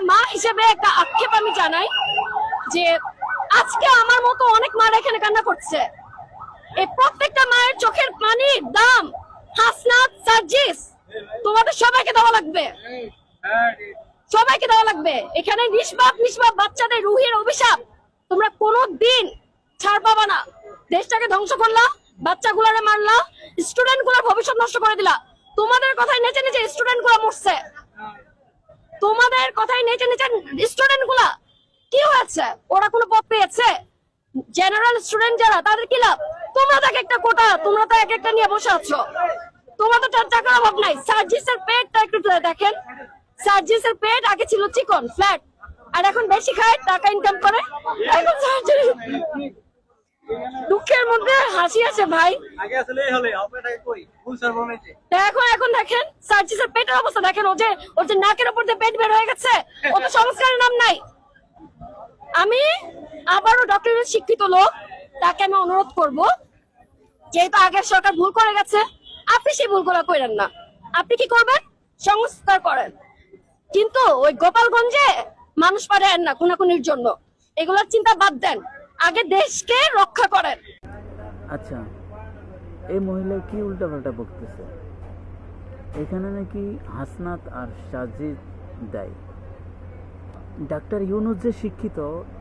মা হিসেবে একটা আক্ষেপ আমি জানাই যে আজকে আমার মতো অনেক মারা এখানে কান্না করছে। এই প্রত্যেকটা মায়ের চোখের পানির দাম হাসনাত, সার্জিস, তোমাদের সবাইকে দেওয়া লাগবে, সবাইকে দেওয়া লাগবে। এখানে নিষ্পাপ বাচ্চাদের রুহের অভিশাপ তোমরা কোনোদিন ছাড় পাবা না। দেশটাকে ধ্বংস করলা, বাচ্চাগুলারে মারলা, স্টুডেন্ট গুলার ভবিষ্যৎ নষ্ট করে দিলা। তোমাদের কথাই নেচে নেচে স্টুডেন্ট গুলা মরছে, তোমাদের কথাই নেচে নেচে স্টুডেন্ট গুলা কি হয়েছে? ওরা কোনো পদ পেয়েছে? জেনারেল স্টুডেন্ট যারা, তাদের কি লাভ? তোমরা তো একটা কোটা, তোমরা তো এক একটা নিয়ে বসে আছো, তোমাদের তো টাকার অভাব নাই। সার্জিসের পেটটা একটু দেখেন, সার্জিসের পেট আগে ছিল চিকন ফ্ল্যাট, আর এখন বেশি খায়, টাকা ইনকাম করে। এখন সার্জারি, দুঃখের মধ্যে হাসি আসে ভাই। এখন দেখেন সার্জিসের পেটের অবস্থা দেখেন, ওর যে নাকের উপর দিয়ে পেট বের হয়ে গেছে, ও তো সংস্কারের নাম নাই। আমি আবারও ডক্টরের শিক্ষিত লোক, তাকে আমি অনুরোধ করব, যেহেতু আগের সরকার ভুল করে গেছে, আপনি সেই ভুলগুলো করেন না। আপনি কি করবেন? সংস্কার করেন, কিন্তু ওই গোপালগঞ্জে মানুষ পারেন না খুনাখুনির জন্য, এগুলোর চিন্তা বাদ দেন, আগে দেশকে রক্ষা করেন। আচ্ছা, এই মহিলা কি উল্টাপাল্টা বকতেছে? এখানে নাকি হাসনাত আর সাজিদ দেয়। ডাক্তার ইউনূস যে শিক্ষিত,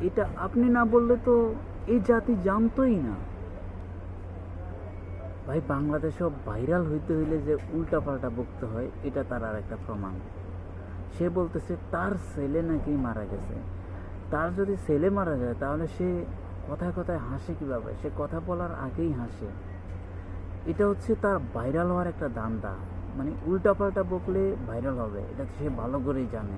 এটা আপনি না বললে তো এই জাতি জানতোই না। ভাই, বাংলাদেশও ভাইরাল হইতে হইলে যে উল্টাপাল্টা বকতে হয়, এটা তার আর একটা প্রমাণ। সে বলতেছে তার ছেলে নাকি মারা গেছে। তার যদি ছেলে মারা যায় তাহলে সে কথায় কথায় হাসে কিভাবে? সে কথা বলার আগেই হাসে। এটা হচ্ছে তার ভাইরাল হওয়ার একটা ধান্দা, মানে উল্টাপাল্টা বকলে ভাইরাল হবে, এটা সে ভালো করেই জানে।